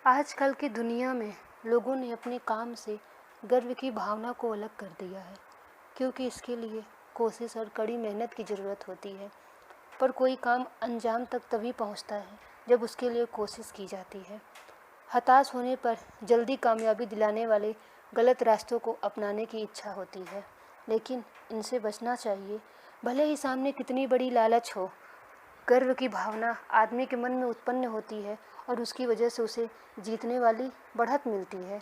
आजकल की दुनिया में लोगों ने अपने काम से गर्व की भावना को अलग कर दिया है, क्योंकि इसके लिए कोशिश और कड़ी मेहनत की ज़रूरत होती है। पर कोई काम अंजाम तक तभी पहुंचता है जब उसके लिए कोशिश की जाती है। हताश होने पर जल्दी कामयाबी दिलाने वाले गलत रास्तों को अपनाने की इच्छा होती है, लेकिन इनसे बचना चाहिए। भले ही सामने कितनी बड़ी लालच हो, गर्व की भावना आदमी के मन में उत्पन्न होती है और उसकी वजह से उसे जीतने वाली बढ़त मिलती है।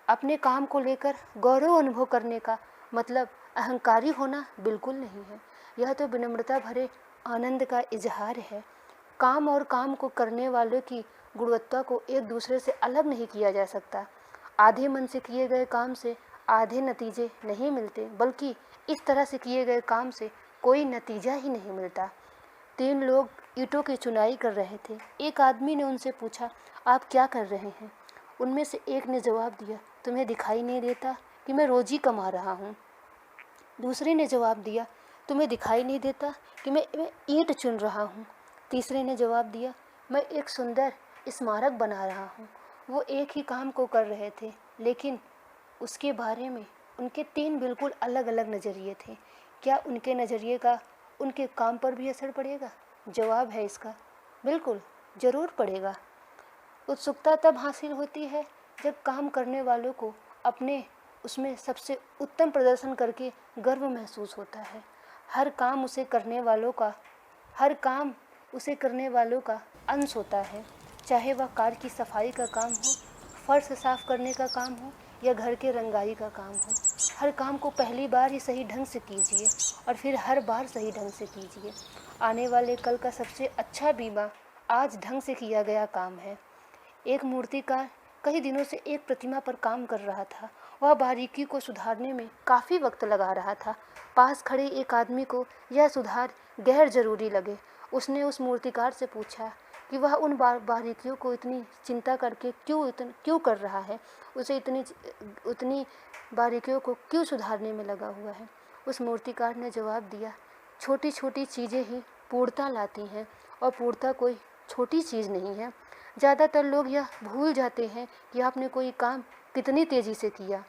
अपने काम को लेकर गौरव अनुभव करने का मतलब अहंकारी होना बिल्कुल नहीं है। यह तो विनम्रता भरे आनंद का इजहार है। काम और काम को करने वालों की गुणवत्ता को एक दूसरे से अलग नहीं किया जा सकता। आधे मन से किए गए काम से आधे नतीजे नहीं मिलते, बल्कि इस तरह से किए गए काम से कोई नतीजा ही नहीं मिलता। 3 लोग ईंटों की चुनाई कर रहे थे। एक आदमी ने उनसे पूछा, आप क्या कर रहे हैं? उनमें से एक ने जवाब दिया, तुम्हें दिखाई नहीं देता कि मैं रोजी कमा रहा हूँ। दूसरे ने जवाब दिया, तुम्हें दिखाई नहीं देता कि मैं ईंट चुन रहा हूँ। तीसरे ने जवाब दिया, मैं एक सुंदर स्मारक बना रहा हूँ। वो एक ही काम को कर रहे थे, लेकिन उसके बारे में उनके 3 बिल्कुल अलग अलग नज़रिए थे। क्या उनके नज़रिए का उनके काम पर भी असर पड़ेगा? जवाब है इसका, बिल्कुल ज़रूर पड़ेगा। उत्सुकता तब हासिल होती है जब काम करने वालों को अपने उसमें सबसे उत्तम प्रदर्शन करके गर्व महसूस होता है। हर काम उसे करने वालों का अंश होता है, चाहे वह कार की सफाई का काम हो, फर्श साफ करने का काम हो या घर के रंगाई का काम हो। हर काम को पहली बार ही सही ढंग से कीजिए और फिर हर बार सही ढंग से कीजिए। आने वाले कल का सबसे अच्छा बीमा आज ढंग से किया गया काम है। एक मूर्तिकार कई दिनों से एक प्रतिमा पर काम कर रहा था। वह बारीकी को सुधारने में काफ़ी वक्त लगा रहा था। पास खड़े एक आदमी को यह सुधार गैर जरूरी लगे। उसने उस मूर्तिकार से पूछा कि वह उन बारीकियों को इतनी चिंता करके क्यों कर रहा है, उसे उतनी बारीकियों को क्यों सुधारने में लगा हुआ है। उस मूर्तिकार ने जवाब दिया, छोटी छोटी चीज़ें ही पूर्णता लाती हैं और पूर्णता कोई छोटी चीज़ नहीं है। ज़्यादातर लोग यह भूल जाते हैं कि आपने कोई काम कितनी तेज़ी से किया,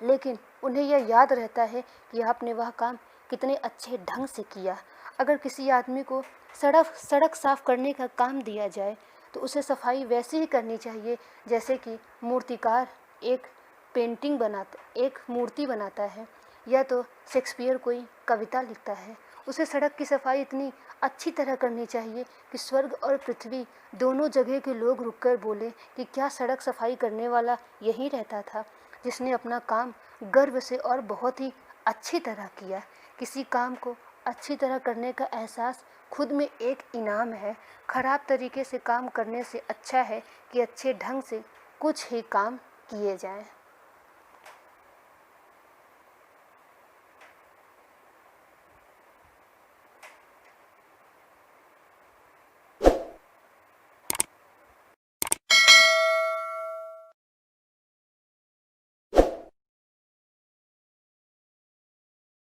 लेकिन उन्हें यह याद रहता है कि आपने वह काम कितने अच्छे ढंग से किया। अगर किसी आदमी को सड़क साफ करने का काम दिया जाए तो उसे सफाई वैसे ही करनी चाहिए जैसे कि मूर्तिकार एक मूर्ति बनाता है या तो शेक्सपियर कोई कविता लिखता है। उसे सड़क की सफाई इतनी अच्छी तरह करनी चाहिए कि स्वर्ग और पृथ्वी दोनों जगह के लोग रुककर बोले कि क्या सड़क सफाई करने वाला यही रहता था, जिसने अपना काम गर्व से और बहुत ही अच्छी तरह किया। किसी काम को अच्छी तरह करने का एहसास खुद में एक इनाम है। खराब तरीके से काम करने से अच्छा है कि अच्छे ढंग से कुछ ही काम किए जाएं।